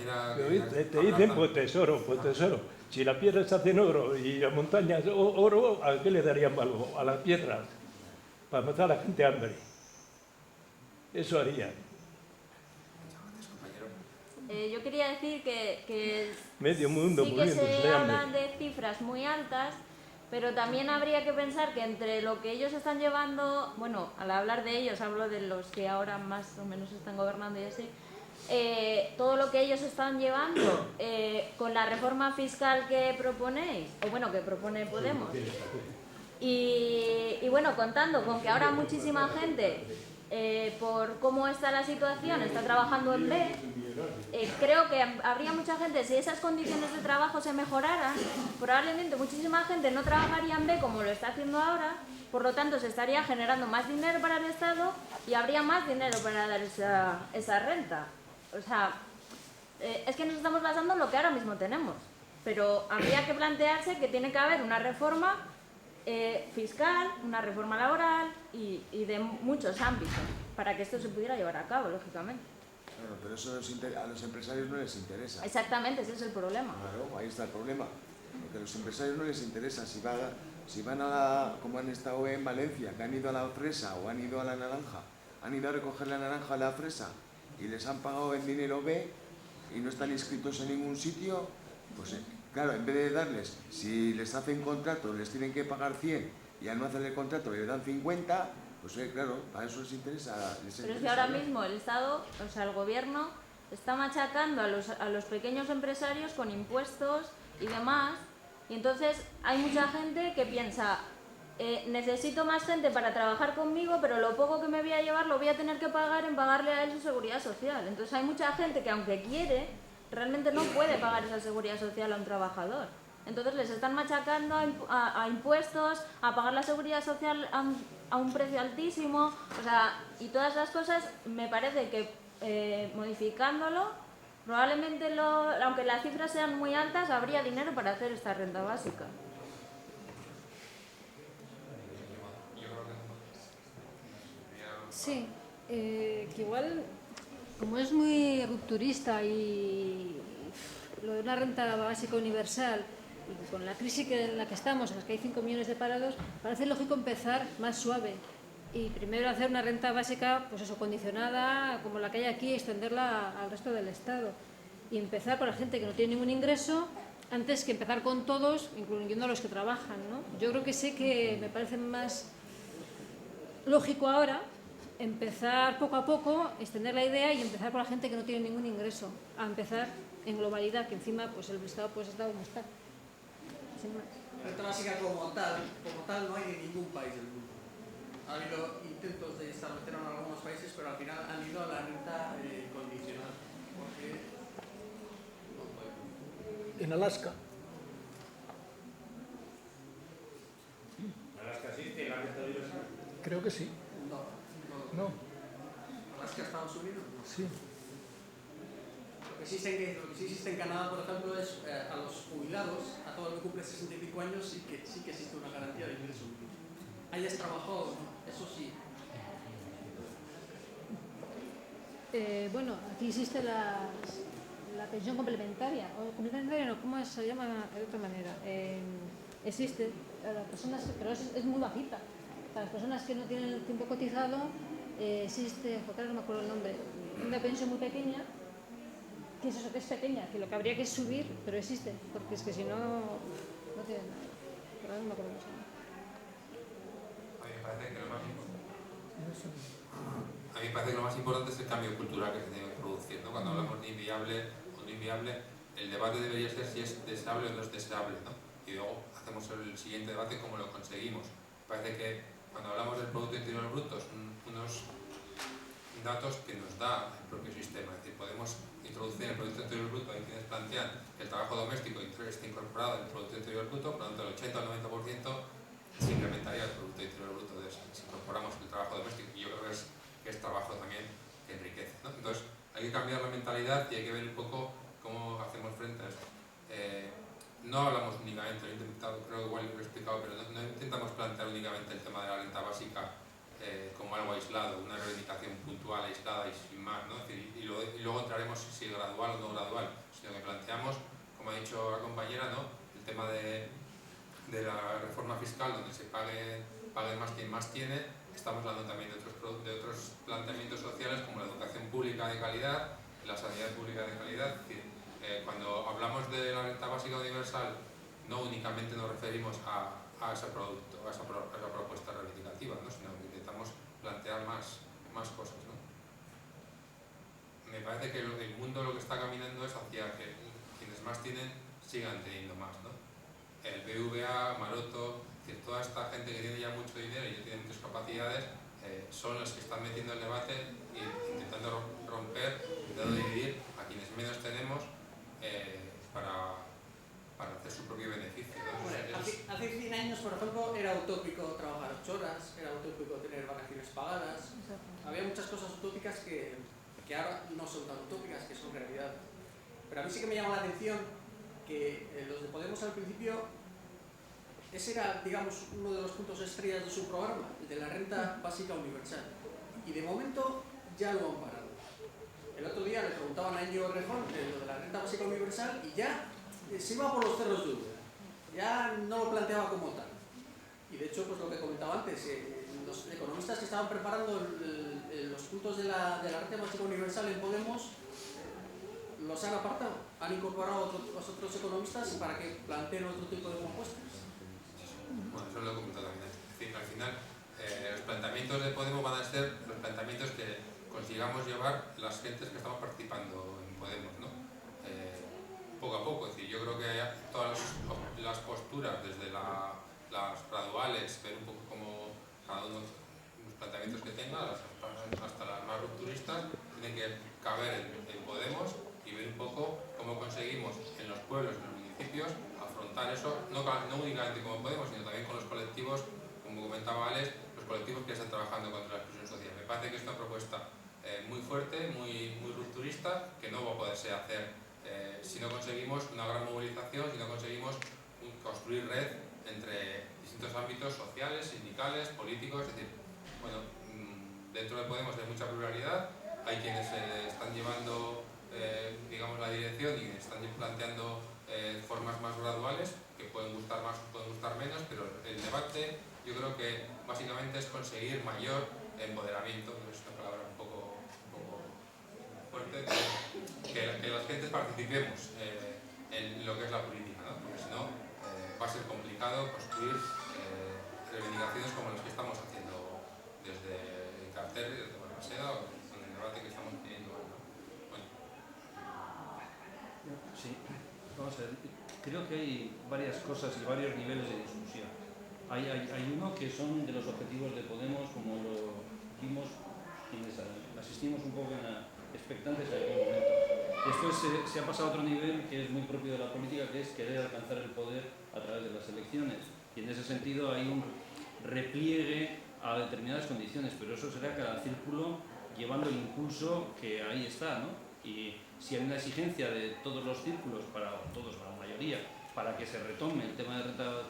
piedra... Te dicen pues tesoro, pues tesoro. Si la piedra se hace en oro y la montaña es oro, ¿a qué le darían valor? A las piedras, para matar a la gente hambre. Eso harían. Yo quería decir que Medio mundo sí que muriéndose se de hambre. hablan de cifras muy altas, pero también habría que pensar que entre lo que ellos están llevando, bueno, al hablar de ellos hablo de los que ahora más o menos están gobernando y así, todo lo que ellos están llevando con la reforma fiscal que proponéis, o bueno, que propone Podemos, y bueno, contando con que ahora muchísima gente, por cómo está la situación, está trabajando en B, creo que habría mucha gente, si esas condiciones de trabajo se mejoraran, probablemente muchísima gente no trabajaría en B como lo está haciendo ahora, por lo tanto se estaría generando más dinero para el Estado y habría más dinero para dar esa renta. O sea, es que nos estamos basando en lo que ahora mismo tenemos, pero habría que plantearse que tiene que haber una reforma fiscal, una reforma laboral y de muchos ámbitos para que esto se pudiera llevar a cabo, lógicamente. Claro, pero eso a los empresarios no les interesa. Exactamente, ese es el problema. Claro, ahí está el problema. Porque a los empresarios no les interesa. Si van a la, como han estado en Valencia, que han ido a la fresa o han ido a la naranja, han ido a recoger la naranja a la fresa y les han pagado en dinero B y no están inscritos en ningún sitio, pues claro, en vez de darles, si les hacen contrato, les tienen que pagar 100 y al no hacer el contrato les dan 50, pues claro, para eso les interesa. Pero es que ahora mismo el Estado, o sea, el Gobierno, está machacando a los pequeños empresarios con impuestos y demás, y entonces hay mucha gente que piensa, necesito más gente para trabajar conmigo, pero lo poco que me voy a llevar lo voy a tener que pagar en pagarle a él su seguridad social. Entonces hay mucha gente que aunque quiere, realmente no puede pagar esa seguridad social a un trabajador. Entonces les están machacando a impuestos, a pagar la seguridad social a un precio altísimo, o sea, y todas las cosas me parece que modificándolo, probablemente, aunque las cifras sean muy altas, habría dinero para hacer esta renta básica. Sí, que igual, como es muy rupturista y lo de una renta básica universal, y con la crisis en la que estamos, en la que hay 5 millones de parados, parece lógico empezar más suave y primero hacer una renta básica, pues eso, condicionada, como la que hay aquí, y extenderla al resto del Estado. Y empezar por la gente que no tiene ningún ingreso, antes que empezar con todos, incluyendo a los que trabajan, ¿no? Yo creo que sí que me parece más lógico ahora empezar poco a poco, extender la idea y empezar por la gente que no tiene ningún ingreso, a empezar en globalidad, que encima pues el Estado pues está como está. La renta básica como tal no hay en ningún país del mundo. Ha habido intentos de establecerlo en algunos países, pero al final han ido a la renta condicional. Porque no puede. En Alaska. ¿Alaska existe la renta universal? Creo que sí. No. ¿Alaska, Estados Unidos? No. Sí. Lo que sí existe en Canadá, por ejemplo, es a los jubilados, a todo el que cumple 65 años, sí que existe una garantía de ingreso. Hayas trabajado, eso sí. Bueno, aquí existe la pensión complementaria, o complementaria no, ¿cómo se llama de otra manera? Existe, las personas, pero es muy bajita. Para las personas que no tienen el tiempo cotizado, existe, no me acuerdo el nombre, una pensión muy pequeña, que es eso, que es pequeña, que lo que habría que subir, pero existe, porque es que si no, no tiene nada. Pero no me acuerdo cómo se llama. A mí me parece que lo más importante es el cambio cultural que se tiene que producir, ¿no? Cuando hablamos de inviable o no inviable, el debate debería ser si es deseable o no es deseable, ¿no? Y luego hacemos el siguiente debate cómo lo conseguimos. Parece que cuando hablamos del Producto Interior Bruto son unos datos que nos da el propio sistema, es decir, podemos introducir en el Producto Interior Bruto, hay quienes plantean que el trabajo doméstico esté incorporado en el Producto Interior Bruto, por lo tanto el 80 o el 90% se incrementaría el Producto Interior Bruto de eso, si incorporamos el trabajo doméstico, y yo creo que es trabajo también que enriquece, ¿no? Entonces hay que cambiar la mentalidad y hay que ver un poco cómo hacemos frente a esto. No hablamos únicamente, lo he intentado, creo que igual lo he explicado, pero no intentamos plantear únicamente el tema de la renta básica como algo aislado, una reivindicación puntual, aislada y sin más, ¿no? Es decir, y luego entraremos si gradual o no gradual, sino que planteamos, como ha dicho la compañera, ¿no? El tema de la reforma fiscal, donde se pague más quien más tiene. Estamos hablando también de otros planteamientos sociales, como la educación pública de calidad, la sanidad pública de calidad. Es decir, cuando hablamos de la renta básica universal, no únicamente nos referimos a ese producto, a esa propuesta reivindicativa, ¿no? Sino que intentamos plantear más cosas, ¿no? Me parece que el mundo lo que está caminando es hacia que quienes más tienen sigan teniendo más, ¿no? El BVA, Maroto, es decir, toda esta gente que tiene ya mucho dinero y que tiene muchas capacidades, son los que están metiendo el debate e intentando romper, intentando dividir a quienes menos tenemos para hacer su propio beneficio, ¿no? Hace 100 años, por ejemplo, era utópico trabajar 8 horas, era utópico tener vacaciones pagadas. Había muchas cosas utópicas que ahora no son tan utópicas, que son realidad. Pero a mí sí que me llama la atención que los de Podemos al principio, ese era, digamos, uno de los puntos estrellas de su programa, el de la renta básica universal. Y de momento ya lo han parado. El otro día le preguntaban a Íñigo Errejón lo de la renta básica universal y ya se iba por los cerros de Úbeda. Ya no lo planteaba como tal. Y de hecho, pues lo que comentaba antes, los economistas que estaban preparando los puntos de la renta básica universal en Podemos los han apartado, han incorporado a otros economistas para que planteen otro tipo de propuestas. Bueno, eso lo he comentado también. Es decir, al final, los planteamientos de Podemos van a ser los planteamientos que consigamos llevar las gentes que estamos participando en Podemos, ¿no? Poco a poco. Es decir, yo creo que todas las posturas, desde las graduales, ver un poco cómo cada uno los planteamientos que tenga, hasta las más rupturistas, tienen que caber en Podemos y ver un poco cómo conseguimos en los pueblos, en los municipios, afrontar eso, no únicamente como Podemos, sino también con los colectivos, como comentaba Alex, los colectivos que están trabajando contra la exclusión social. Me parece que es una propuesta muy fuerte, muy rupturista, que no va a poderse hacer si no conseguimos una gran movilización, si no conseguimos construir red entre distintos ámbitos sociales, sindicales, políticos. Es decir, bueno, dentro de Podemos hay mucha pluralidad, hay quienes están llevando digamos, la dirección y están planteando formas más graduales que pueden gustar más o pueden gustar menos, pero el debate yo creo que básicamente es conseguir mayor empoderamiento, no es una palabra un poco fuerte, que las gentes participemos en lo que es la política, ¿no? Porque si no va a ser complicado construir reivindicaciones como las que estamos haciendo desde Carterri, desde Balmaseda o en el debate que estamos teniendo hoy, ¿no? Bueno. Sí, vamos a ver, creo que hay varias cosas y varios niveles de discusión. Hay uno que son de los objetivos de Podemos, como lo vimos quienes asistimos un poco expectantes a aquel momento. Después se ha pasado a otro nivel que es muy propio de la política, que es querer alcanzar el poder a través de las elecciones. Y en ese sentido hay un repliegue a determinadas condiciones, pero eso será cada círculo llevando el impulso que ahí está, ¿no? Y si hay una exigencia de todos los círculos, para la mayoría, para que se retome el tema de renta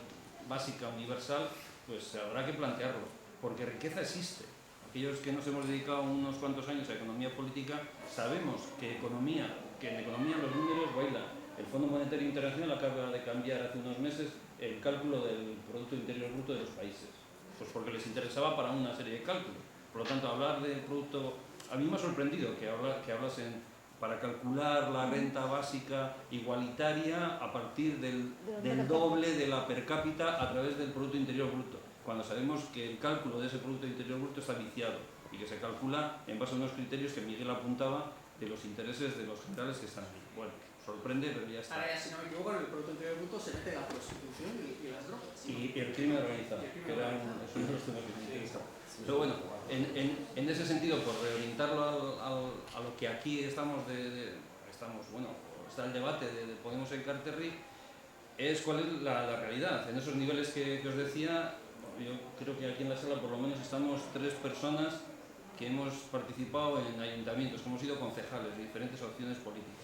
básica universal, pues habrá que plantearlo, porque riqueza existe. Aquellos que nos hemos dedicado unos cuantos años a economía política sabemos que en economía los números bailan. El Fondo Monetario Internacional acaba de cambiar hace unos meses el cálculo del Producto Interior Bruto de los países, pues porque les interesaba para una serie de cálculos. Por lo tanto, hablar del producto... A mí me ha sorprendido que hablasen para calcular la renta básica igualitaria a partir del doble de la per cápita a través del Producto Interior Bruto, cuando sabemos que el cálculo de ese Producto Interior Bruto está viciado y que se calcula en base a unos criterios que Miguel apuntaba de los intereses de los generales que están ahí. Bueno, sorprende, pero ya está. Ahora ya, si no me equivoco, en el Producto Interior Bruto se mete la prostitución y las drogas. Y el crimen organizado, que era uno de los temas que me interesa. Pero bueno, en ese sentido, por reorientarlo a lo que aquí estamos, está el debate de Podemos en Carterri, es cuál es la realidad. En esos niveles que os decía, yo creo que aquí en la sala por lo menos estamos 3 personas que hemos participado en ayuntamientos, que hemos sido concejales de diferentes opciones políticas.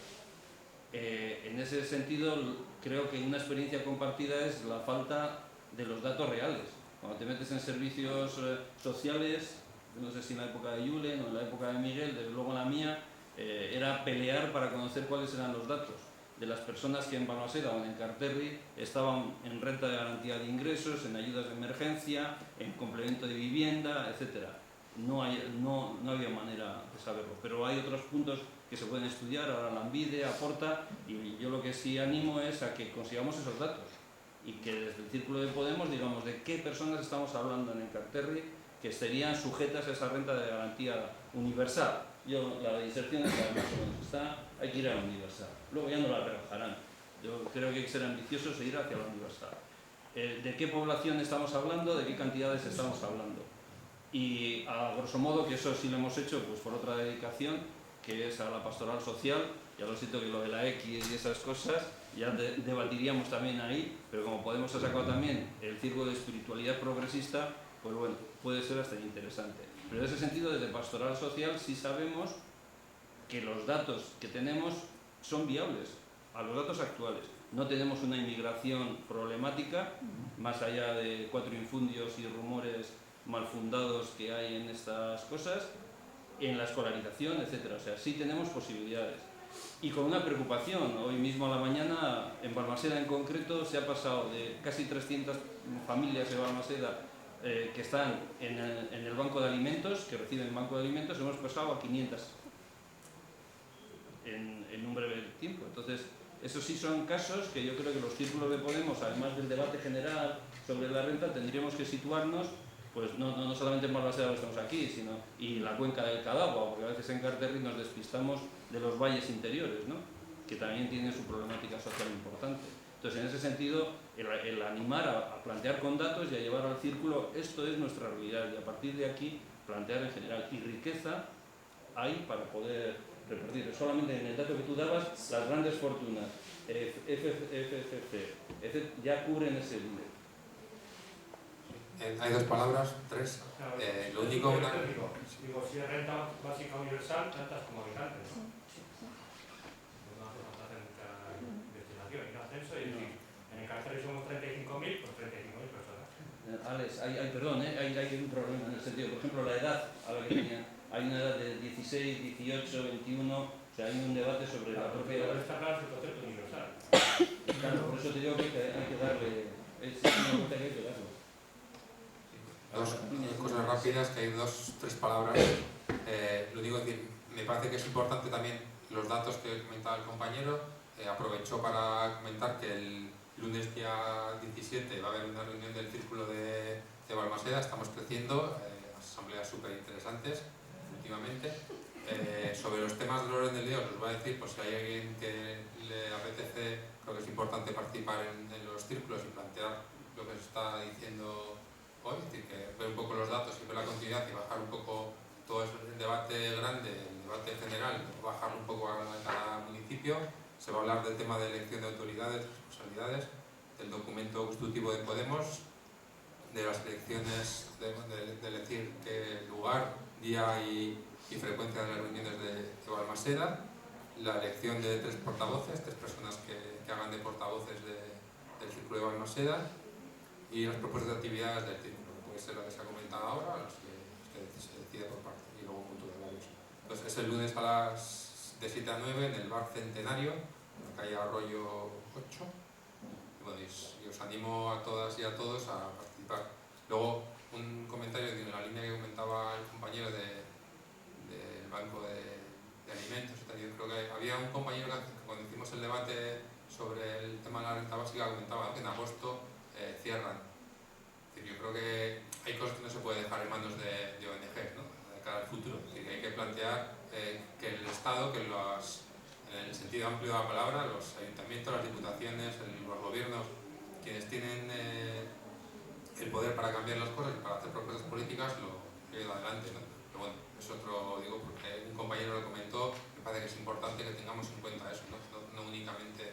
En ese sentido, creo que una experiencia compartida es la falta de los datos reales. Cuando te metes en servicios sociales, no sé si en la época de Julen o en la época de Miguel, desde luego en la mía, era pelear para conocer cuáles eran los datos de las personas que en Balmaseda o en Encarterri estaban en renta de garantía de ingresos, en ayudas de emergencia, en complemento de vivienda, etc. No había manera de saberlo, pero hay otros puntos que se pueden estudiar, ahora Lanbide aporta, y yo lo que sí animo es a que consigamos esos datos y que desde el Círculo de Podemos digamos de qué personas estamos hablando en Encarterri que estarían sujetas a esa renta de garantía universal. La inserción es más o menos está, hay que ir a la universal, luego ya no la rebajarán. Yo creo que hay que ser ambiciosos e ir hacia la universal. ¿De qué población estamos hablando? ¿De qué cantidades estamos hablando? Y a grosso modo, que eso sí lo hemos hecho pues por otra dedicación, que es a la pastoral social, ya lo siento que lo de la X y esas cosas, ya debatiríamos también ahí, pero como Podemos ha sacado también el círculo de espiritualidad progresista, pues bueno, puede ser hasta interesante. Pero en ese sentido, desde pastoral social sí sabemos que los datos que tenemos son viables a los datos actuales. No tenemos una inmigración problemática, más allá de 4 infundios y rumores mal fundados que hay en estas cosas, en la escolarización, etc. O sea, sí tenemos posibilidades. Y con una preocupación, hoy mismo a la mañana, en Balmaseda en concreto, se ha pasado de casi 300 familias de Balmaseda que están en el banco de alimentos, que reciben banco de alimentos, hemos pasado a 500 en un breve tiempo. Entonces, esos sí son casos que yo creo que los círculos de Podemos, además del debate general sobre la renta, tendríamos que situarnos, pues no solamente en Balmaseda lo estamos aquí, sino y la cuenca del Cadagua, porque a veces en Encarterri nos despistamos de los valles interiores, ¿no?, que también tienen su problemática social importante. Entonces, en ese sentido, el animar a plantear con datos y a llevar al círculo, esto es nuestra realidad, y a partir de aquí plantear en general. Y riqueza hay para poder repartir. Solamente en el dato que tú dabas, las grandes fortunas, FFC, ya cubren ese límite. Hay 2 palabras, 3. Lo único... Digo, si es renta básica universal, tantas como habitantes, ¿no? No hace falta hacer mucha investigación, ir a censo y decir, en Encarterri somos 35.000, pues 35.000 personas. Alex, hay un problema en el sentido, por ejemplo, la edad a la que tenían. Hay una edad de 16, 18, 21, o sea, hay un debate sobre la propia edad. Pero está claro el concepto universal. Claro, por eso te digo que hay que darle, es una vuelta que hay que darle. 2 cosas rápidas, que hay 2-3 palabras. Lo digo, decir, me parece que es importante también los datos que comentaba el compañero. Aprovecho para comentar que el lunes día 17 va a haber una reunión del Círculo de Balmaseda. Estamos creciendo, asambleas súper interesantes últimamente. Sobre los temas del orden del día os voy a decir, pues si hay alguien que le apetece, creo que es importante participar en los círculos y plantear lo que se está diciendo hoy, es decir, que ver un poco los datos y ver la continuidad y bajar un poco todo el debate grande, el debate general, bajarlo un poco a cada municipio. Se va a hablar del tema de elección de autoridades, responsabilidades, del documento constitutivo de Podemos, de las elecciones, de elegir qué lugar, día y frecuencia de las reuniones de Balmaseda, la elección de 3 portavoces, 3 personas que hagan de portavoces del Círculo de Balmaseda, y las propuestas de actividades del círculo, que puede ser la que se ha comentado ahora, las que se decide por parte, y luego punto de varios. Entonces es el lunes de 7 a 9 en el Bar Centenario, en la calle Arroyo 8. Y bueno, y os animo a todas y a todos a participar. Luego, un comentario en la línea que comentaba el compañero del Banco de Alimentos. Yo creo que había un compañero que cuando hicimos el debate sobre el tema de la renta básica comentaba, ¿no?, que en agosto cierran. Yo creo que hay cosas que no se puede dejar en manos de ONGs, ¿no?, de cara al futuro. Es decir, que hay que plantear que el Estado, que en el sentido amplio de la palabra, los ayuntamientos, las diputaciones, los gobiernos, quienes tienen el poder para cambiar las cosas y para hacer propuestas políticas, lo llevan adelante, ¿no? Pero bueno, es otro, digo, porque un compañero lo comentó, me parece que es importante que tengamos en cuenta eso, no únicamente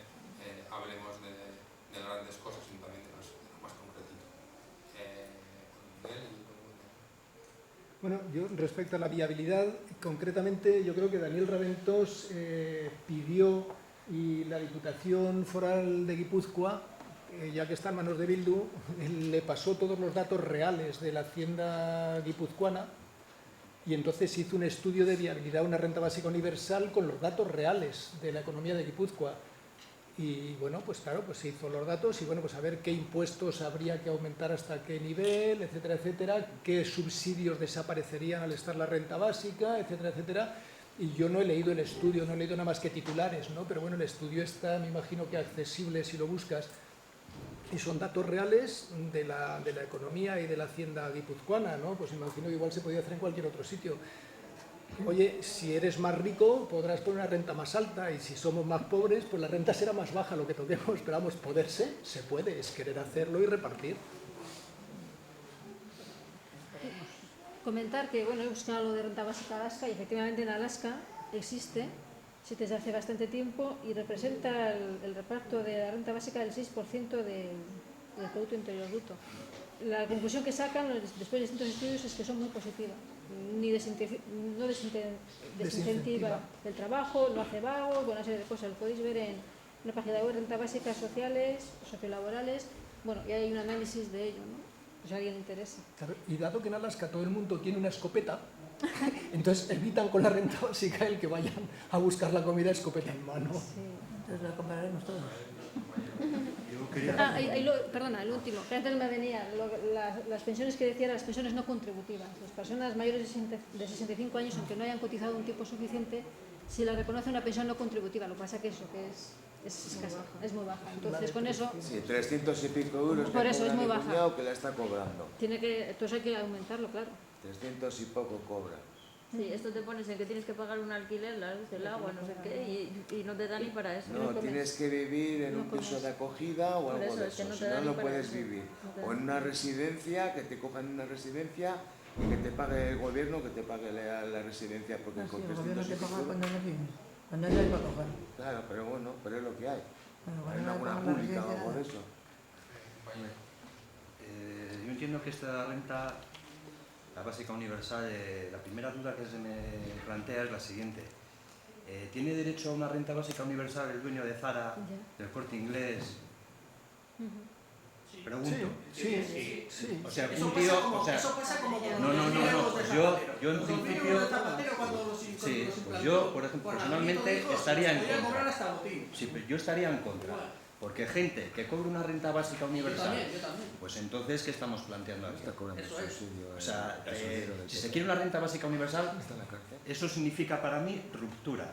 hablemos de grandes cosas, sino también de lo más concretito. Miguel. Bueno, yo respecto a la viabilidad, concretamente yo creo que Daniel Raventós pidió, y la Diputación Foral de Guipúzcoa ya que está en manos de Bildu, le pasó todos los datos reales de la hacienda guipuzcoana y entonces hizo un estudio de viabilidad de una renta básica universal con los datos reales de la economía de Guipúzcoa. Y bueno, pues claro, pues se hizo los datos y bueno, pues a ver qué impuestos habría que aumentar hasta qué nivel, etcétera, etcétera, qué subsidios desaparecerían al estar la renta básica, etcétera, etcétera. Y yo no he leído el estudio, no he leído nada más que titulares, ¿no? Pero bueno, el estudio está, me imagino que accesible si lo buscas. Y son datos reales de la economía y de la hacienda guipuzcoana, ¿no? Pues me imagino que igual se podía hacer en cualquier otro sitio. Oye, si eres más rico podrás poner una renta más alta y si somos más pobres, pues la renta será más baja, lo que toquemos. Pero vamos, poderse, se puede, es querer hacerlo y repartir. Comentar que, bueno, he buscado lo de renta básica Alaska y efectivamente en Alaska existe desde hace bastante tiempo y representa el reparto de la renta básica del 6% del Producto Interior Bruto. La conclusión que sacan después de distintos estudios es que son muy positivas. No desincentiva el trabajo, no hace vagos, una serie de cosas. Lo podéis ver en una página web, renta básica sociales, sociolaborales. Bueno, y hay un análisis de ello, ¿no? Pues a alguien le interesa. Claro, y dado que en Alaska todo el mundo tiene una escopeta, entonces evitan con la renta básica el que vayan a buscar la comida escopeta en mano. Sí. Entonces la compraremos todos. Perdona, el último, que antes me venía, las pensiones que decía, las pensiones no contributivas. Las personas mayores de 65 años, aunque no hayan cotizado un tiempo suficiente, si la reconoce una pensión no contributiva, lo que pasa que eso, que es escasa, es muy baja. Entonces con eso... Sí, 300 y pico euros por eso es muy baja. cuñado que la está cobrando. Entonces hay que aumentarlo, claro. 300 y poco cobra. Sí, esto te pones en que tienes que pagar un alquiler, la luz, el agua, no sé qué, y no te da ni para eso. No, tienes que vivir en un piso de acogida o algo de eso, si no, no puedes vivir. O en una residencia, que te cojan en una residencia y que te pague el gobierno, que te pague la residencia, porque con 300 y pico... Cuando no tienes, cuando no hay para coger. Claro, pero bueno, pero es lo que hay. Bueno, Hay una pública o algo de eso. Yo entiendo que esta renta, la básica universal, la primera duda que se me plantea es la siguiente. ¿Tiene derecho a una renta básica universal el dueño de Zara, del Corte Inglés? Pregunto. Sí. O sea, Eso un tío... pasa como No, pues yo en principio... Sí, pues yo, por ejemplo, personalmente estaría en contra. Sí, pero yo estaría en contra. Porque gente que cobre una renta básica universal, yo también. pues entonces, ¿qué estamos planteando aquí? Está cobrando subsidio. O sea, si se quiere una renta básica universal, eso significa para mí ruptura,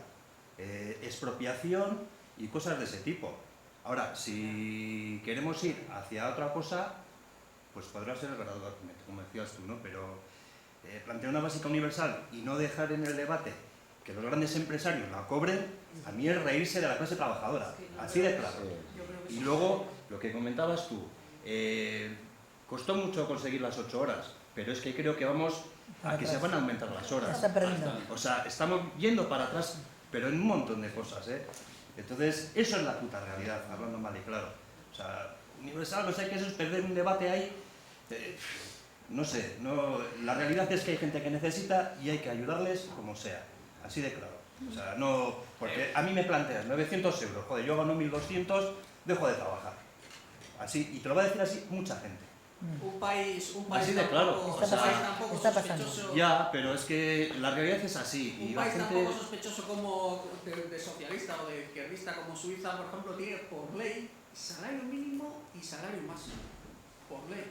expropiación y cosas de ese tipo. Ahora, si queremos ir hacia otra cosa, pues podrá ser verdad, como decías tú, ¿no? Pero plantear una básica universal y no dejar en el debate que los grandes empresarios la cobren, a mí es reírse de la clase trabajadora, así de claro. Y luego, lo que comentabas tú, costó mucho conseguir las 8 horas, pero es que creo que vamos a que se van a aumentar las horas. Está perdiendo. O sea, estamos yendo para atrás, pero en un montón de cosas, ¿eh? Entonces, eso es la puta realidad, hablando mal y claro. O sea, universal, no sé qué, eso es perder un debate ahí. No sé, la realidad es que hay gente que necesita y hay que ayudarles como sea, así de claro. O sea, no, porque a mí me planteas 900 euros, joder, yo gano 1200, dejo de trabajar. Así, y te lo va a decir así mucha gente. Un país así de claro. Está pasando. Ya, pero es que la realidad es así. Un y la país gente... tampoco sospechoso como de socialista o de izquierdista como Suiza, por ejemplo, tiene por ley salario mínimo y salario máximo. Por ley.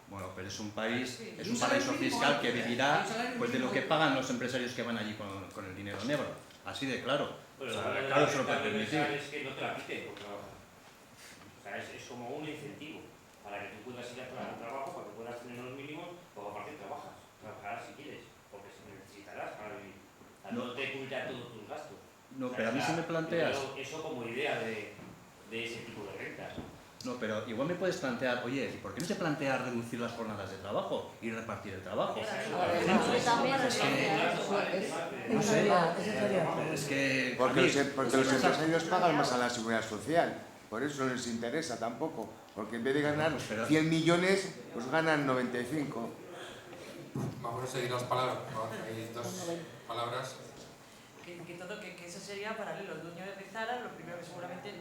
Bueno, pero es un país, es un paraíso fiscal que vivirá pues de lo que pagan los empresarios que van allí con el dinero negro. Así de claro. Pero o sea, la claro, se lo puede permitir. es que no te la quiten por trabajar. O sea, es como un incentivo para que tú puedas ir a trabajo, para que puedas tener los mínimos, o aparte trabajas. Trabajarás si quieres, porque se necesitarás para vivir. No te cubrirá todos tus gastos. No, pero a mí si me planteas... Eso como idea de ese tipo de rentas. No, pero igual me puedes plantear, oye, ¿y por qué no se plantea reducir las jornadas de trabajo y repartir el trabajo? No sé, es que... Porque los empresarios pagan más a la seguridad social, por eso no les interesa tampoco, porque en vez de ganar 100 millones, pues ganan 95. Vamos a seguir las palabras, hay dos palabras. Que eso sería paralelo. El dueño de Zara, lo primero que seguramente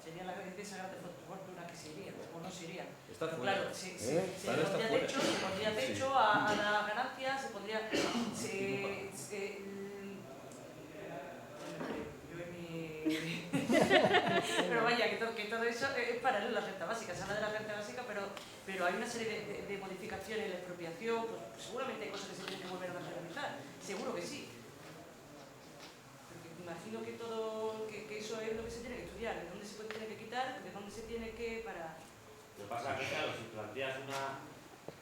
sería la que dice sacar de fortuna que se irían o no se irían. Está Pero fuera. claro, se Está pondría fuera. techo Sí. a la ganancia, se pondría... Pero vaya, que todo eso es paralelo a la renta básica, se habla de la renta básica, pero hay una serie de modificaciones en la expropiación, pues seguramente hay cosas que se tienen que volver a realizar, seguro que sí. Porque imagino que que eso es lo que se tiene que estudiar, de dónde se tiene que quitar, de dónde se tiene que para... Lo que pasa es que, claro, si planteas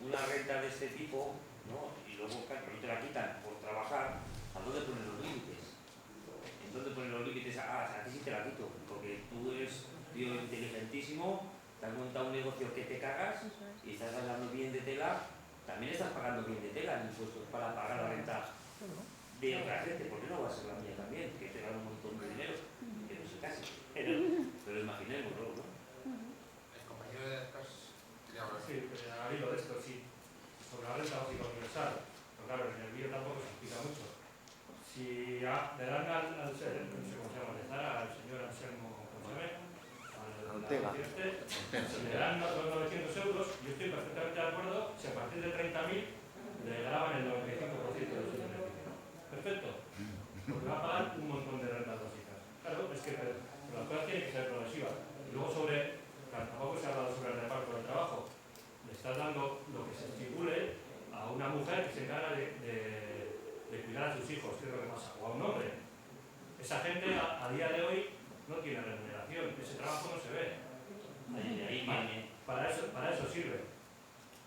una renta de este tipo, ¿no? Y luego, claro, no te la quitan por trabajar, ¿a dónde ponen los límites? ¿En dónde ponen los límites? A ti sí te la quito, porque tú eres tío inteligentísimo, te has montado un negocio que te cagas y estás ganando bien de tela, también estás pagando bien de tela en impuestos para pagar la renta de otra gente. ¿Por qué no va a ser la mía también? Que te gana un montón de dinero, que no sé casi, pero imaginemos, ¿no? El compañero de atrás quería hablar. Sí, al hilo de esto, sí. Sobre la renta básica universal, pero claro, en el vídeo tampoco se explica mucho. Si le dan no sé cómo se llama, al señor Anselmo, ¿cómo se llama? Ortega. Si le dan los 900 euros, yo estoy perfectamente de acuerdo si a partir de 30.000 le graban el 95% de su beneficio. Perfecto. Porque va a pagar un montón de rentas básicas. Claro, es que pero las cosas tienen que ser progresivas. Y luego tampoco se ha hablado sobre el reparto del trabajo. Le estás dando lo que se estipule a una mujer que se encarga de cuidar a sus hijos, que es lo que pasa, o a un hombre. Esa gente a día de hoy no tiene remuneración, ese trabajo no se ve. Para eso sirve.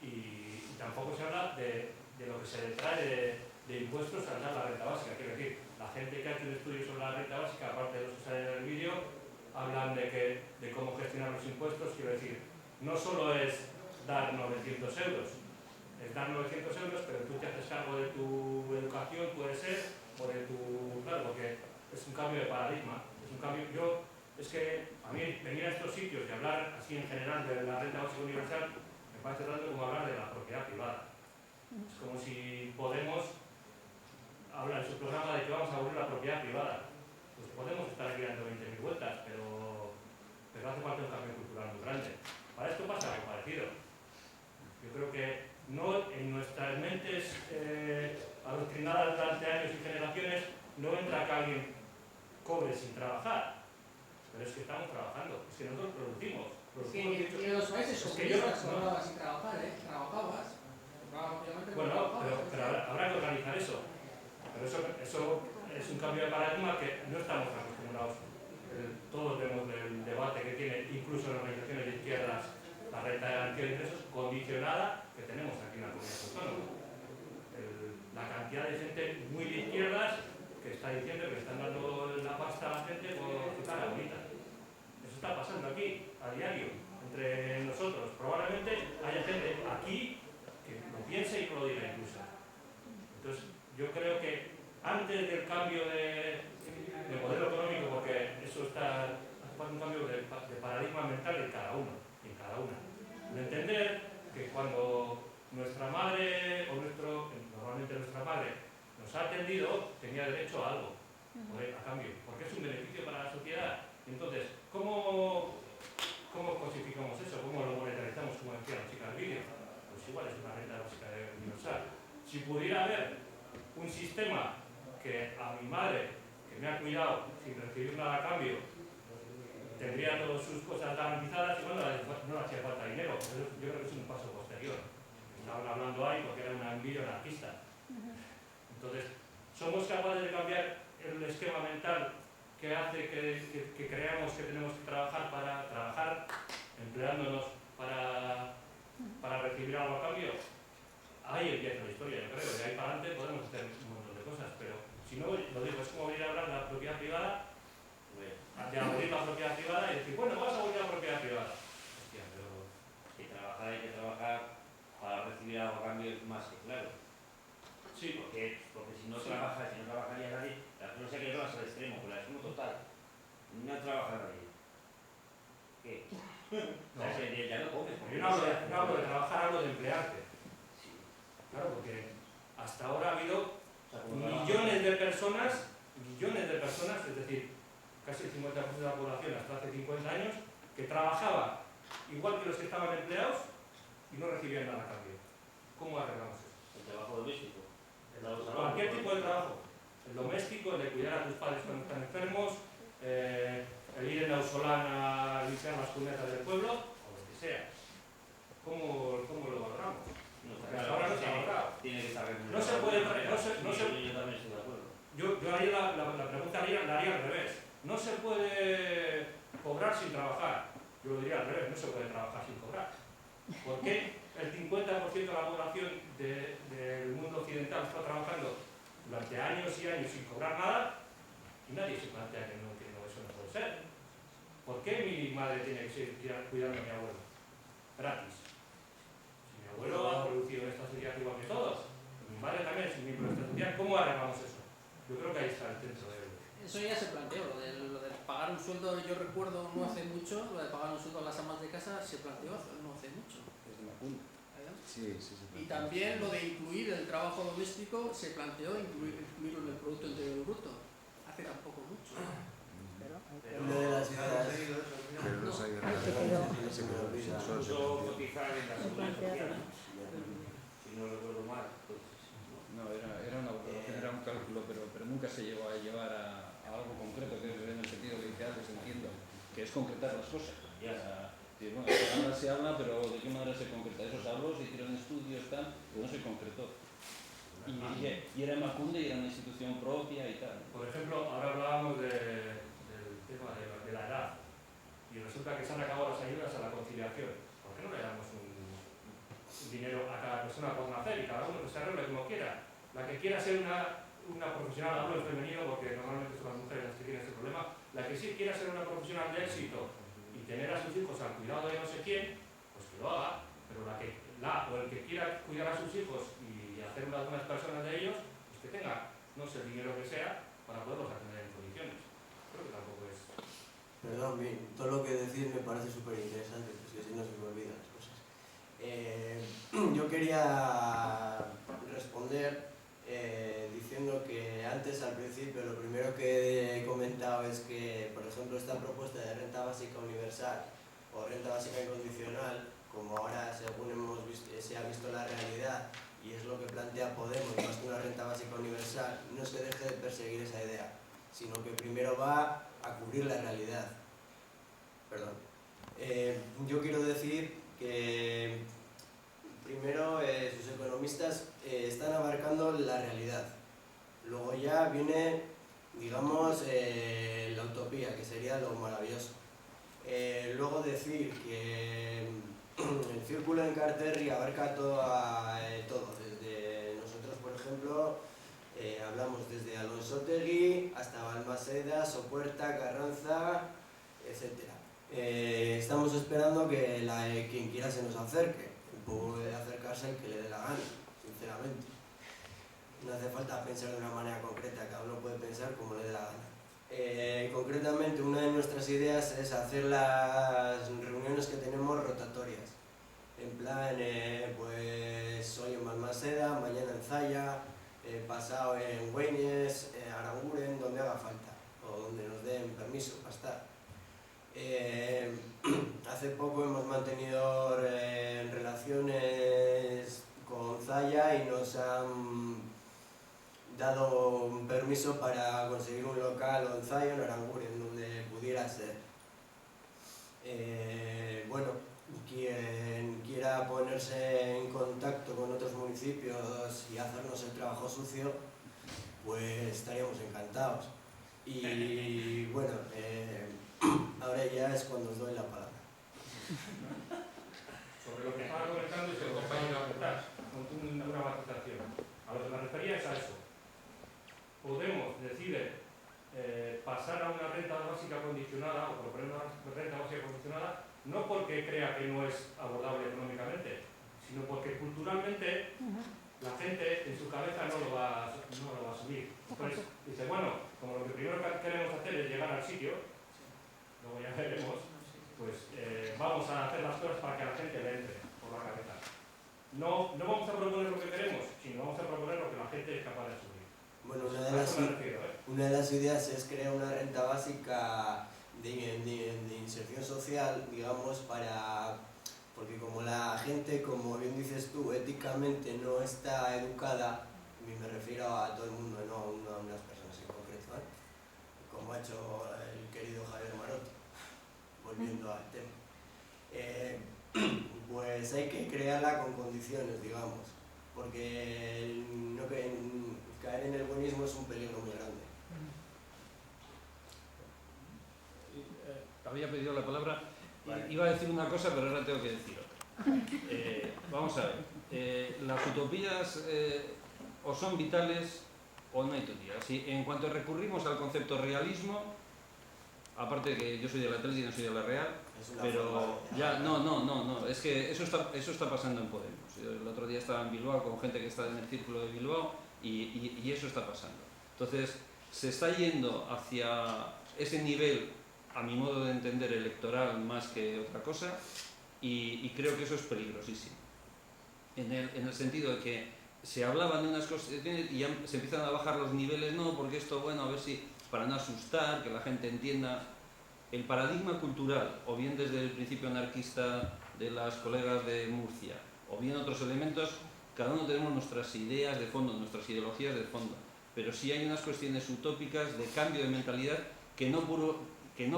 Y tampoco se habla de lo que se trae de impuestos al dar la renta básica. Quiero decir, la gente que ha hecho un estudio sobre la renta básica, aparte de los que salen en el vídeo, hablan de cómo gestionar los impuestos. Quiero decir, no solo es dar 900 euros, es dar 900 euros, pero tú te haces cargo de tu educación, puede ser, o de tu... Claro, porque es un cambio de paradigma. Es un cambio... Es que a mí venir a estos sitios y hablar así en general de la renta básica universal me parece tanto como hablar de la propiedad privada. Es como si Podemos habla en su programa de que vamos a abolir la propiedad privada. Pues podemos estar aquí dando 20.000 vueltas, pero hace falta un cambio cultural muy grande. Para esto pasa algo parecido. Yo creo que no en nuestras mentes adoctrinadas durante años y generaciones no entra que alguien cobre sin trabajar. Pero es que estamos trabajando, es que nosotros producimos. En los países comunistas cobrabas sin trabajar, trabajabas. Bueno, pero habrá que organizar eso. Pero eso es un cambio de paradigma que no estamos acostumbrados. Todos vemos el debate que tiene, incluso en organizaciones de izquierdas, la renta de garantía de ingresos condicionada que tenemos aquí en la comunidad autónoma. La cantidad de gente muy de izquierdas que está diciendo que están dando la pasta a la gente por su cara bonita. Eso está pasando aquí, a diario, entre nosotros. Probablemente haya gente aquí que lo piense y lo diga incluso. Entonces, yo creo que antes del cambio de modelo económico, porque eso hace falta un cambio de paradigma mental en cada uno, en cada una. De entender que cuando nuestra madre, normalmente nuestra madre, nos ha atendido, tenía derecho a algo, a cambio, porque es un beneficio para la sociedad. Entonces, ¿cómo cosificamos eso? ¿Cómo lo monetarizamos, como decía la chica del vídeo? Pues igual es una renta básica universal. Si pudiera haber un sistema que a mi madre, que me ha cuidado sin recibir nada a cambio, tendría todas sus cosas garantizadas, igual no le hacía falta dinero. Pero yo creo que es un paso posterior. Estaban hablando ahí porque era un envío anarquista. Entonces, ¿somos capaces de cambiar el esquema mental que hace que creamos que tenemos que trabajar para trabajar, empleándonos para recibir algo a cambio? Ahí empieza la historia, yo creo. De ahí para adelante podemos hacer un montón de cosas, pero si no, lo digo, es como venir a hablar de la propiedad privada, de abolir la propiedad privada y decir, bueno, vamos a abolir la propiedad privada. Hostia, pero hay que trabajar para recibir algo a cambio es más que claro. Sí. Porque si no trabajaría nadie, no sé qué es al extremo, pero al extremo total. No trabaja nadie. ¿Qué? No. Ya no comes. Yo no hablo de trabajar, hablo de emplearte. Sí. Claro, porque hasta ahora ha habido millones de personas, es decir, casi el 50% de la población hasta hace 50 años, que trabajaba igual que los que estaban empleados y no recibían nada a cambio. ¿Cómo arreglamos eso? El trabajo doméstico. Cualquier tipo de trabajo. El doméstico, el de cuidar a tus padres cuando están enfermos, el ir en Ausolán a limpiar las cunetas del pueblo, o lo que sea. ¿Cómo lo valoramos? Porque hasta ahora no se ha valorado. Tiene que estar No se puede... Yo también estoy de acuerdo. Yo haría la pregunta la haría al revés. No se puede cobrar sin trabajar. Yo lo diría al revés, no se puede trabajar sin cobrar. ¿Por qué el 50% de la población del mundo occidental está trabajando durante años y años sin cobrar nada y nadie se plantea que no, eso no puede ser? ¿Por qué mi madre tiene que seguir cuidando a mi abuelo? Gratis. Si mi abuelo ha producido esta sociedad igual que todos, mi madre también es un miembro de esta sociedad, ¿cómo arreglamos eso? Yo creo que ahí está el centro de... Eso ya se planteó, lo de pagar un sueldo, yo recuerdo no hace mucho, lo de pagar un sueldo a las amas de casa se planteó no hace mucho. Desde Macunda. Sí, sí, se Y también lo de incluir el trabajo doméstico se planteó incluirlo en el Producto Interior Bruto, hace tampoco mucho. Lo de las ciudades. Pero no se ha ido Ay, se quedó. solo se Incluso planteó. cotizar en la seguridad social, si no recuerdo mal. No, era una valoración, era un cálculo, pero nunca se llegó a llevar a algo concreto, que es en el sentido que dice antes, entiendo, que es concretar las cosas. Bueno, se habla, pero ¿de qué manera se concreta? Esos hablos, se hicieron estudios, tal, pero no se concretó. Y era Macunda y era una institución propia y tal. Por ejemplo, ahora hablábamos del tema de la edad y resulta que se han acabado las ayudas a la conciliación. ¿Por qué no le damos un dinero a cada persona por nacer y cada uno que se arregle como quiera? La que quiera ser una profesional, hablo en femenino porque normalmente son las mujeres las que tienen este problema, la que sí quiera ser una profesional de éxito y tener a sus hijos al cuidado de no sé quién, pues que lo haga, pero o el que quiera cuidar a sus hijos y hacer unas buenas personas de ellos, pues que tenga, no sé, el dinero que sea para poderlos atender en condiciones. Creo que tampoco es... Perdón, todo lo que decís me parece súper interesante, pues que si no se me olvidan las cosas. Yo quería responder diciendo que antes, al principio, lo primero que he comentado es que, por ejemplo, esta propuesta de renta básica universal o renta básica incondicional, como ahora según se ha visto la realidad y es lo que plantea Podemos, más que una renta básica universal, no se deje de perseguir esa idea, sino que primero va a cubrir la realidad. Perdón. Yo quiero decir que primero sus economistas están abarcando la realidad. Luego ya viene, digamos, la utopía, que sería lo maravilloso. Luego decir que el círculo en Carterri abarca todo, desde nosotros, por ejemplo, hablamos desde Alonsotegui hasta Balmaseda, Sopuerta, Carranza, etc. Estamos esperando que quien quiera se nos acerque, puede acercarse el que le dé la gana, sinceramente. No hace falta pensar de una manera concreta, cada uno puede pensar como le dé la gana. Concretamente, una de nuestras ideas es hacer las reuniones que tenemos rotatorias. En plan, pues hoy en Balmaseda, mañana en Zaya, pasado en Güeñes, Aranguren, donde haga falta, o donde nos den permiso para estar. Hace poco hemos mantenido relaciones con Zaya y nos han dado un permiso para conseguir un local o en Zaya o en Aranguren, donde pudiera ser. Bueno, quien quiera ponerse en contacto con otros municipios y hacernos el trabajo sucio, pues estaríamos encantados. Y bueno, ahora ya es cuando os doy la palabra. Sobre lo que estaba comentando y se lo acabo de apuntar, con una matización. A lo que me refería es a eso. Podemos decide pasar a una renta básica condicionada o proponer una renta básica condicionada no porque crea que no es abordable económicamente, sino porque culturalmente la gente en su cabeza no lo va a asumir. Entonces dice, bueno, como lo que primero queremos hacer es llegar al sitio, luego ya veremos, pues vamos a hacer las cosas para que a la gente le entre por la cabeza. No vamos a proponer lo que queremos, sino vamos a proponer lo que la gente es capaz de asumir. Bueno, una de las ideas es crear una renta básica de inserción social, digamos, porque como la gente, como bien dices tú, éticamente no está educada, y me refiero a todo el mundo, no a unas personas en concreto, como ha hecho el querido Javier Maroto, volviendo al tema. Pues hay que crearla con condiciones, digamos, porque caer en el buenismo es un peligro muy grande. Había pedido la palabra, iba a decir una cosa, pero ahora tengo que decir otra. Vamos a ver, las utopías o son vitales o no hay utopías. En cuanto recurrimos al concepto realismo, aparte de que yo soy de la Atlético y no soy de la Real, pero ya, no, es que eso está pasando en Podemos. Yo el otro día estaba en Bilbao con gente que está en el círculo de Bilbao y eso está pasando. Entonces, se está yendo hacia ese nivel, a mi modo de entender, electoral más que otra cosa, y creo que eso es peligrosísimo. En el sentido de que se hablaban de unas cosas y ya se empiezan a bajar los niveles, no, porque esto, bueno, a ver si, para no asustar, que la gente entienda. El paradigma cultural, o bien desde el principio anarquista de las colegas de Murcia, o bien otros elementos, cada uno tenemos nuestras ideas de fondo, nuestras ideologías de fondo, pero sí hay unas cuestiones utópicas de cambio de mentalidad que no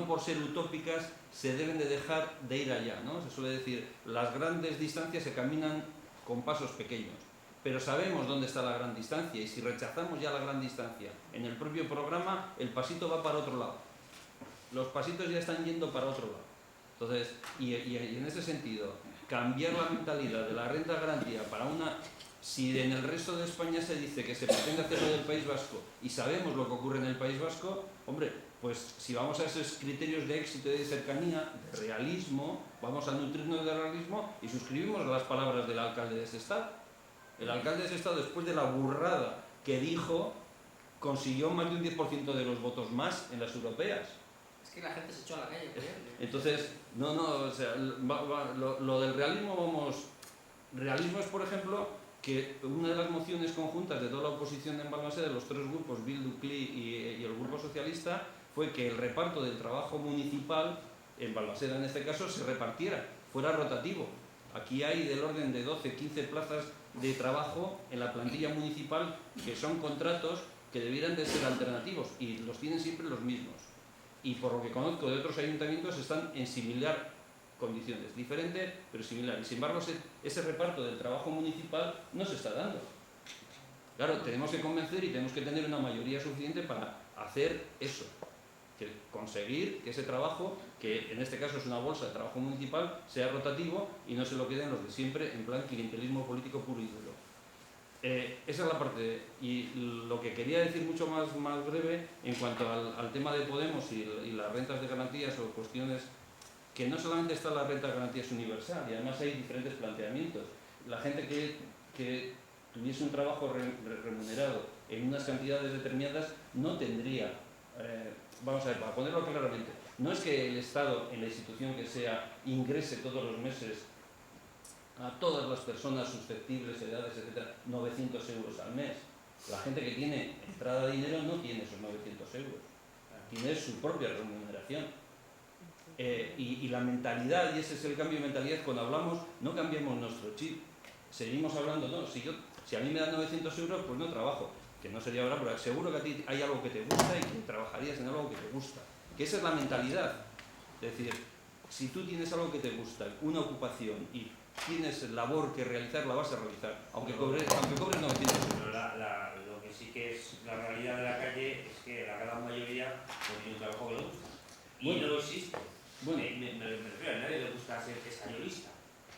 por ser utópicas se deben de dejar de ir allá, ¿no? Se suele decir, las grandes distancias se caminan con pasos pequeños, pero sabemos dónde está la gran distancia, y si rechazamos ya la gran distancia en el propio programa, el pasito va para otro lado. Los pasitos ya están yendo para otro lado. Entonces, y en ese sentido, cambiar la mentalidad de la renta de garantía para una... Si en el resto de España se dice que se pretende hacerlo del País Vasco y sabemos lo que ocurre en el País Vasco, hombre, pues si vamos a esos criterios de éxito y de cercanía, de realismo, vamos a nutrirnos de realismo y suscribimos las palabras del alcalde de ese estado. El alcalde de ese estado, después de la burrada que dijo, consiguió más de un 10% de los votos más en las europeas. Es que la gente se echó a la calle por él. Entonces, o sea, lo del realismo, realismo es, por ejemplo, que una de las mociones conjuntas de toda la oposición en Balmaseda, de los tres grupos, Bildu, CLI y el Grupo Socialista, fue que el reparto del trabajo municipal, en Balmaseda en este caso, se repartiera, fuera rotativo. Aquí hay del orden de 12, 15 plazas de trabajo en la plantilla municipal que son contratos que debieran de ser alternativos y los tienen siempre los mismos. Y por lo que conozco de otros ayuntamientos están en similar condiciones, diferente pero similar. Y sin embargo ese reparto del trabajo municipal no se está dando. Claro, tenemos que convencer y tenemos que tener una mayoría suficiente para hacer eso, que conseguir que ese trabajo, que en este caso es una bolsa de trabajo municipal, sea rotativo y no se lo queden los de siempre en plan clientelismo político puro y duro. Esa es la parte, y lo que quería decir mucho más breve en cuanto al tema de Podemos y las rentas de garantías o cuestiones, que no solamente está la renta de garantías universal, y además hay diferentes planteamientos. La gente que tuviese un trabajo remunerado en unas cantidades determinadas no tendría, vamos a ver, para ponerlo claramente, no es que el Estado, en la institución que sea, ingrese todos los meses a todas las personas susceptibles, edades, etcétera, 900 euros al mes. La gente que tiene entrada de dinero no tiene esos 900 euros, tiene su propia remuneración. Y la mentalidad, y ese es el cambio de mentalidad, cuando hablamos, no cambiemos nuestro chip. Seguimos hablando, no, si a mí me dan 900 euros, pues no trabajo, que no sería ahora, pero seguro que a ti hay algo que te gusta y que trabajarías en algo que te gusta. Que esa es la mentalidad. Es decir, si tú tienes algo que te gusta, una ocupación, y tienes labor que realizar, la vas a realizar, aunque cobres 900 euros. Pero lo que sí que es la realidad de la calle es que la gran mayoría no tiene un trabajo que le gusta. Y no existe. Bueno, me refiero, a nadie le gusta ser españolista,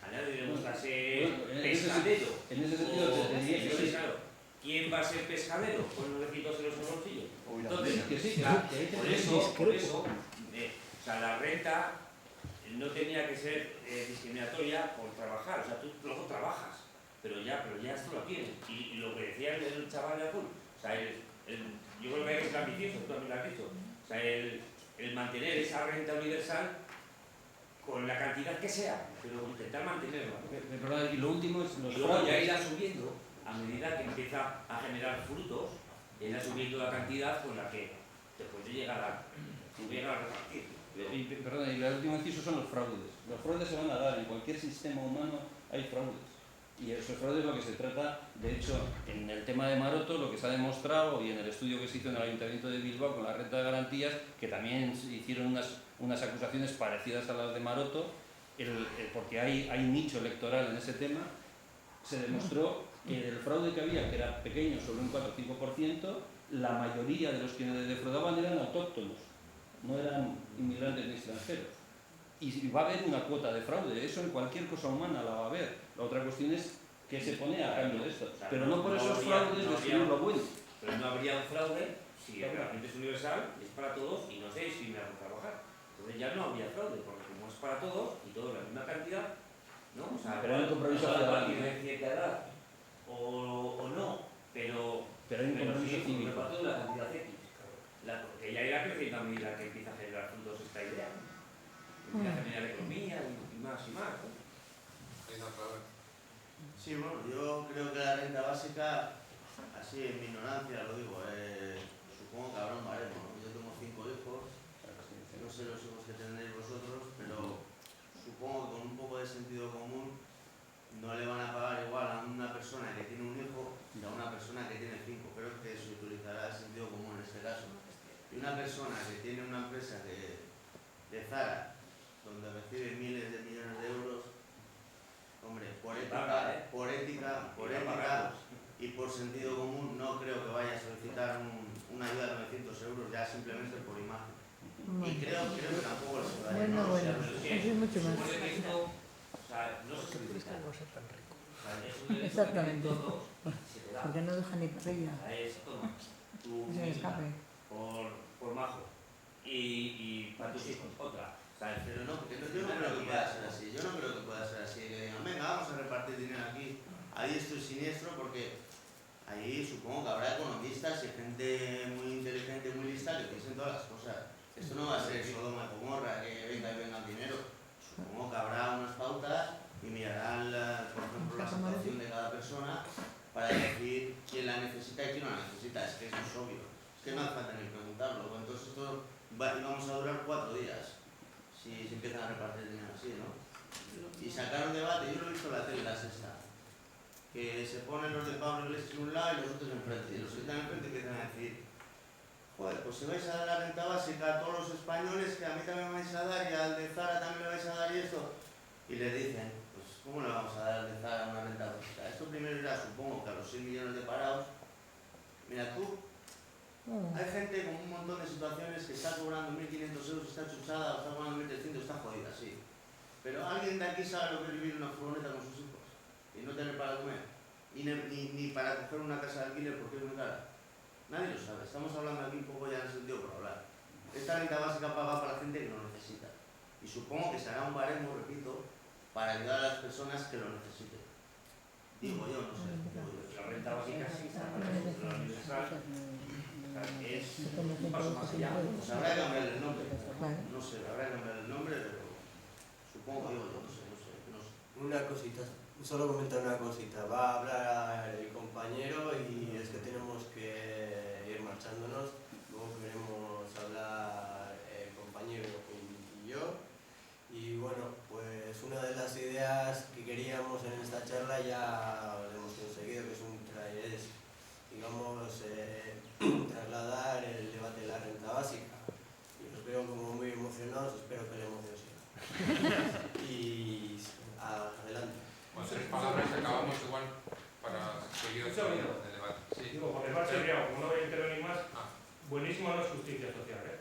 a nadie le gusta ser pescadero. En ese sentido, entonces, claro, ¿quién va a ser pescadero con 900 euros en el bolsillo? Entonces, por eso, o sea, la renta no tenía que ser discriminatoria por trabajar. O sea, tú luego trabajas, pero ya esto lo tienes. Y lo que decía el chaval de azul, o sea, yo creo que hay que ser ambicioso, tú también lo has dicho. O sea, el mantener esa renta universal con la cantidad que sea, pero intentar mantenerla. Y lo último es y luego ya irá subiendo a medida que empieza a generar frutos, irá subiendo la cantidad con la que te puede llegar a repartir. Perdón, y el último inciso son los fraudes. Los fraudes se van a dar, en cualquier sistema humano hay fraudes. Y esos fraudes es lo que se trata, de hecho, en el tema de Maroto, lo que se ha demostrado, y en el estudio que se hizo en el Ayuntamiento de Bilbao con la renta de garantías, que también hicieron unas acusaciones parecidas a las de Maroto, porque hay nicho electoral en ese tema, se demostró que el fraude que había, que era pequeño, sobre un 4 o 5%, la mayoría de los que defraudaban eran autóctonos, no eran inmigrantes ni extranjeros. Y va a haber una cuota de fraude, eso en cualquier cosa humana la va a haber. La otra cuestión es qué se pone a cambio de esto. Pero no por esos fraudes destruir lo bueno. Pero no habría un fraude si realmente es universal, es para todos y no se discrimina por trabajar. Entonces ya no habría fraude, porque como es para todos y todos la misma cantidad, ¿no? O sea, pero hay un compromiso ciudadano. De cierta edad o no, pero hay un compromiso sí, cívico. reparto de la cantidad X. Porque ya irá creciendo a medida que empieza a generar frutos esta idea. Empieza a generar economía y más y más, ¿no? Sí, bueno, yo creo que la renta básica, así en mi ignorancia lo digo, supongo que habrá un baremo, ¿no? Yo tengo 5 hijos, no sé los hijos que tendréis vosotros, pero supongo que con un poco de sentido común no le van a pagar igual a una persona que tiene un hijo que a una persona que tiene 5. Creo que se utilizará el sentido común en este caso. Y una persona que tiene una empresa de Zara, donde recibe miles de millones de euros, hombre, por ética y por sentido común no creo que vaya a solicitar una ayuda de 900 euros ya simplemente por imagen. Y creo que tampoco se va a Bueno, eso es mucho más. O sea, no se solicitar. Exactamente. Porque no deja ni parrilla. Tu se escape. Por majo. Y para tus hijos, otra. Pero no, porque yo no creo que pueda ser así. Yo no creo que pueda ser así. Que digan, venga, vamos a repartir dinero aquí, a diestro y siniestro, porque ahí supongo que habrá economistas y gente muy inteligente, muy lista, que piensen todas las cosas. Esto no va a ser Sodoma y Gomorra, que venga y venga el dinero. Supongo que habrá unas pautas y mirarán, por ejemplo, la situación de cada persona para decir quién la necesita y quién no la necesita. Es que eso es obvio. Es que no hace falta ni preguntarlo. Entonces esto vamos a durar 4 días si se empiezan a repartir dinero así, ¿no? Y sacar un debate, yo lo he visto en la tele, la sexta, que se ponen los de Pablo Iglesias en un lado y los otros enfrente. Y los que están enfrente empiezan a decir, joder, pues si vais a dar la renta básica a todos los españoles, que a mí también me vais a dar y al de Zara también le vais a dar y esto. Y le dicen, pues ¿cómo le vamos a dar al de Zara una renta básica? Esto primero irá, supongo, que a los 6 millones de parados. Mira tú, hay gente con un montón de situaciones que está cobrando 1.500 euros, está chuchada, o está cobrando 1.300, está jodida, sí. Pero alguien de aquí sabe lo que es vivir en una furgoneta con sus hijos y no tener para comer, ni para coger una casa de alquiler porque es muy cara. Nadie lo sabe, estamos hablando aquí un poco ya en el sentido por hablar. Esta renta básica paga para la gente que lo necesita. Y supongo que se hará un baremo, repito, para ayudar a las personas que lo necesiten. Digo yo, no sé. La renta básica sí, la universal es un paso más allá. Pues habrá que cambiar el nombre. No sé, habrá que cambiar el nombre, pero supongo, digo yo, no sé. Una cosita, solo comentar una cosita. Va a hablar el compañero y es que tenemos que ir marchándonos. Luego queremos hablar el compañero y yo. Y bueno, pues una de las ideas que queríamos en esta charla ya lo hemos conseguido, que es digamos, trasladar el debate de la renta básica. Y los veo como muy emocionados, espero que la emoción siga. Y adelante. Con 3 palabras acabamos igual para seguir el debate. Sí. Digo, porque más sería, como no voy a intervenir más, buenismo no es justicia social, ¿eh?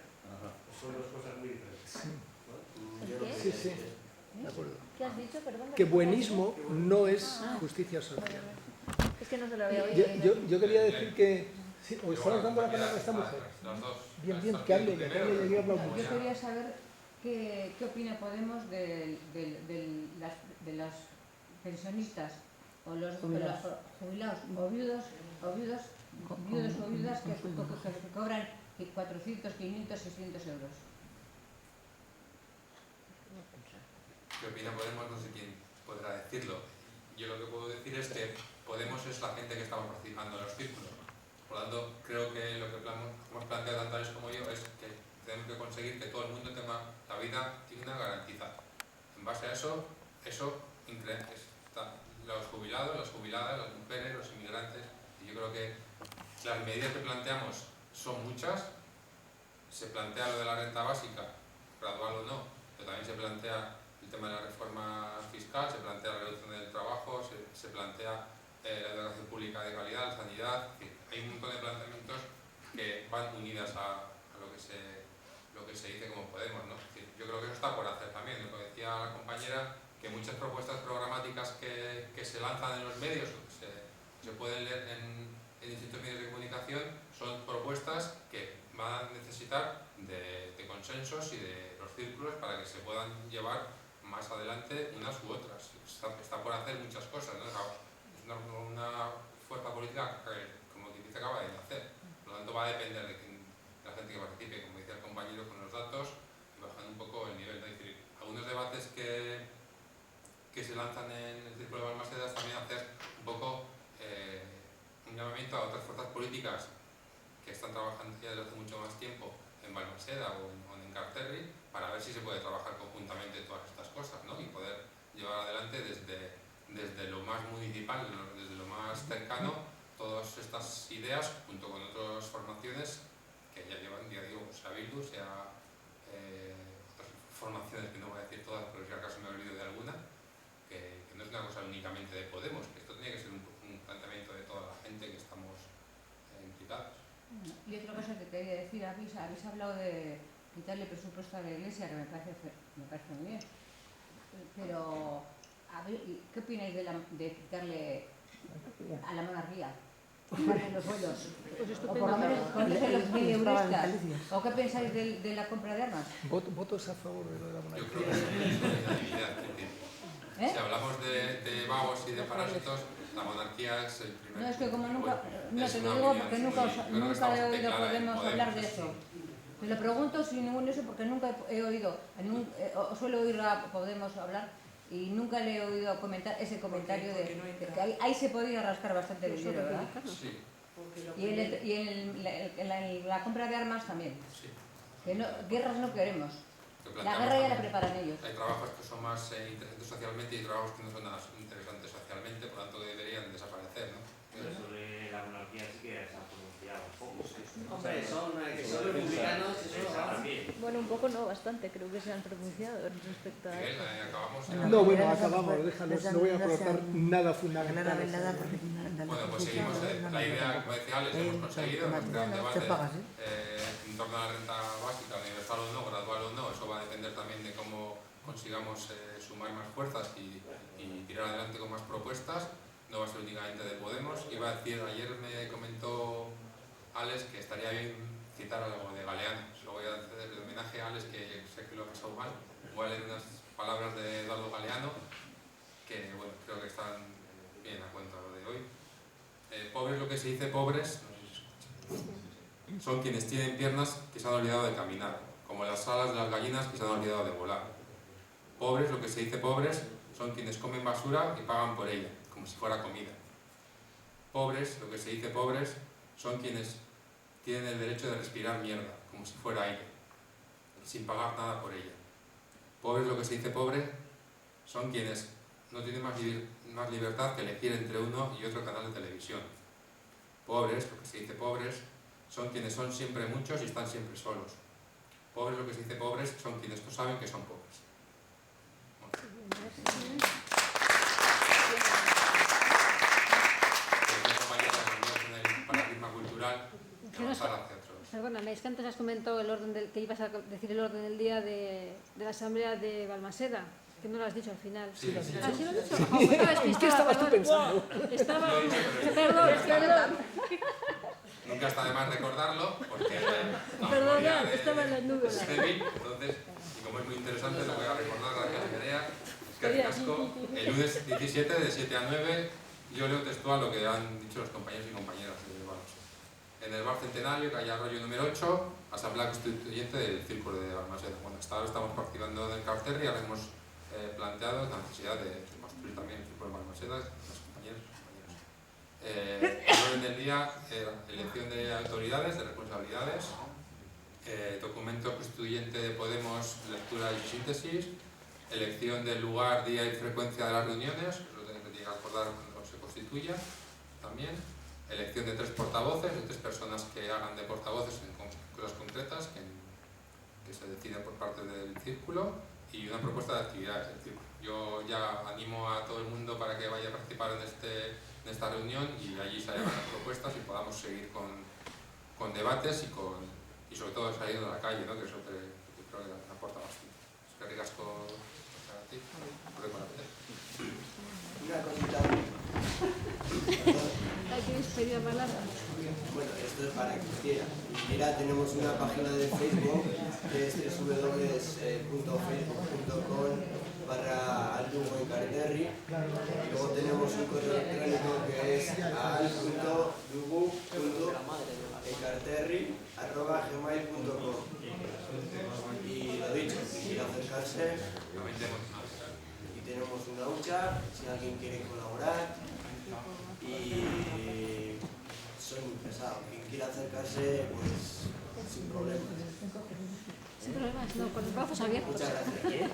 Son dos cosas muy diferentes. Sí, sí, de acuerdo. ¿Qué has dicho? Perdón. Que buenismo no es justicia social. Es que no se lo había oído. Yo quería decir que... Sí, ¿o estamos dando la palabra a esta mujer? Bien, que hable, que habla mucho. Yo quería saber qué opina Podemos de las pensionistas o los jubilados o viudos o viudas que cobran 400, 500, 600 euros. ¿Qué opina Podemos? No sé quién podrá decirlo. Yo lo que puedo decir es que Podemos es la gente que estamos participando en los círculos. Por lo tanto, creo que lo que hemos planteado tanto Alex como yo es que tenemos que conseguir que todo el mundo tenga la vida digna garantizada. En base a eso están los jubilados, las jubiladas, las mujeres, los inmigrantes, y yo creo que las medidas que planteamos son muchas. Se plantea lo de la renta básica, gradual o no, pero también se plantea el tema de la reforma fiscal, se plantea la reducción del trabajo, se plantea la educación pública de calidad, la sanidad. Hay un montón de planteamientos que van unidas a lo que se dice como Podemos, ¿no? Es decir, yo creo que eso está por hacer también, lo que decía la compañera, que muchas propuestas programáticas que se lanzan en los medios o que se pueden leer en distintos medios de comunicación son propuestas que van a necesitar de consensos y de los círculos para que se puedan llevar más adelante unas u otras. Está por hacer muchas cosas, ¿no? Es una fuerza política que, como que dice, acaba de nacer. Por lo tanto, va a depender de la gente que participe, como decía el compañero, con los datos y bajando un poco el nivel, ¿no? Es decir, algunos debates que se lanzan en el Círculo de Balmaseda es también hacer un poco un llamamiento a otras fuerzas políticas que están trabajando ya desde hace mucho más tiempo en Balmaseda o en Enkarterri, para ver si se puede trabajar conjuntamente todas estas cosas, ¿no? Y poder llevar adelante desde lo más municipal, desde lo más cercano, todas estas ideas junto con otras formaciones que ya llevan, ya digo, sea Bildu, sea otras formaciones que no voy a decir todas, pero si acaso me olvido de alguna, que no es una cosa únicamente de Podemos, que esto tiene que ser un planteamiento de toda la gente que estamos implicados. Y otra cosa que quería decir, habéis hablado de quitarle presupuesto a la Iglesia, que me parece muy bien, pero ¿qué opináis de quitarle a la monarquía? Quitarle los vuelos, o por lo menos ponerse los mileuristas, o qué pensáis de la compra de armas? ¿Votos a favor de lo de la monarquía? Yo creo que es solidaridad. Si hablamos de vagos y de parásitos, la monarquía es el primer... No, es que como nunca... No, te lo digo porque nunca he oído Podemos hablar de eso. Te lo pregunto sin ningún eso porque nunca he oído, suelo oír a Podemos hablar y nunca le he oído comentar ese comentario de que ahí se podía rascar bastante dinero, ¿verdad? Sí. Y la compra de armas también. Sí. Que guerras no queremos. La guerra ya la preparan ellos. Hay trabajos que son más interesantes socialmente y trabajos que no son nada interesantes socialmente, por lo tanto deberían desaparecer, ¿no? Pero sobre la monarquía sí que se han pronunciado un poco. Hombre, son republicanos y eso también. Bueno, un poco no, bastante, creo que se han pronunciado respecto a eso. ¿Acabamos? No, bueno, acabamos, déjalo, no voy a aportar nada fundamental. Bueno, pues seguimos. La idea, como decía Alex, hemos conseguido crear un debate en torno a la renta básica, universal o no, gradual o no. Eso va a depender también de cómo consigamos sumar más fuerzas y tirar adelante con más propuestas. No va a ser únicamente de Podemos. Iba a decir, ayer me comentó Alex que estaría bien citar algo de Galeano. Lo voy a hacer de homenaje a Alex, que sé que lo ha pasado mal. Voy a leer unas palabras de Eduardo Galeano que, bueno, creo que están bien a cuenta lo de hoy. Pobres, lo que se dice pobres, son quienes tienen piernas que se han olvidado de caminar, como las alas de las gallinas que se han olvidado de volar. Pobres, lo que se dice pobres, son quienes comen basura y pagan por ella, como si fuera comida. Pobres, lo que se dice pobres, son quienes tienen el derecho de respirar mierda, como si fuera aire, sin pagar nada por ella. Pobres, lo que se dice pobre, son quienes no tienen más libertad que elegir entre uno y otro canal de televisión. Pobres, lo que se dice pobres, son quienes son siempre muchos y están siempre solos. Pobres, lo que se dice pobres, son quienes no saben que son pobres. Perdóname, es que antes has comentado que ibas a decir el orden del día de la asamblea de Balmaseda, que no lo has dicho al final. Sí, lo has dicho. ¿Ah, sí lo has dicho? ¿Qué estabas tú pensando? Perdón. Nunca está de más recordarlo, porque Perdona, estaba en las nubes. Es débil, entonces, y como es muy interesante, lo voy a recordar a la Nerea, que casco, el lunes 17 de 7 a 9, yo leo textual lo que han dicho los compañeros y compañeras de Balmaseda. En el bar Centenario, calle Arroyo número 8, asamblea constituyente del Círculo de Balmaseda. Bueno, hasta ahora estamos participando en el Enkarterri y ahora hemos planteado la necesidad de construir también el Círculo de Balmaseda, los compañeros y compañeras. El orden del día era elección de autoridades, de responsabilidades, documento constituyente de Podemos, lectura y síntesis, elección del lugar, día y frecuencia de las reuniones, lo tienen que acordar cuando se constituya también, elección de 3 portavoces, de 3 personas que hagan de portavoces en cosas concretas que se deciden por parte del círculo, y una propuesta de actividades del círculo. Yo ya animo a todo el mundo para que vaya a participar en esta reunión y allí se hagan las propuestas y podamos seguir con debates y sobre todo saliendo a la calle, ¿no? Que es lo que creo que aporta bastante. Es que ricasco a ti, Una cosita. Hay que despedir a palabra. Bueno, esto es para quien quiera. Tenemos una página de Facebook que es www.facebook.com/aldugoencarterri, y luego tenemos un correo electrónico que es al.dugu.encarterri@gmail.com. Y lo dicho, si quiere acercarse, y tenemos una hucha, si alguien quiere colaborar, y soy muy pesado. Quien quiera acercarse, pues sin problemas. Sin problemas, no, con los brazos abiertos. Muchas gracias.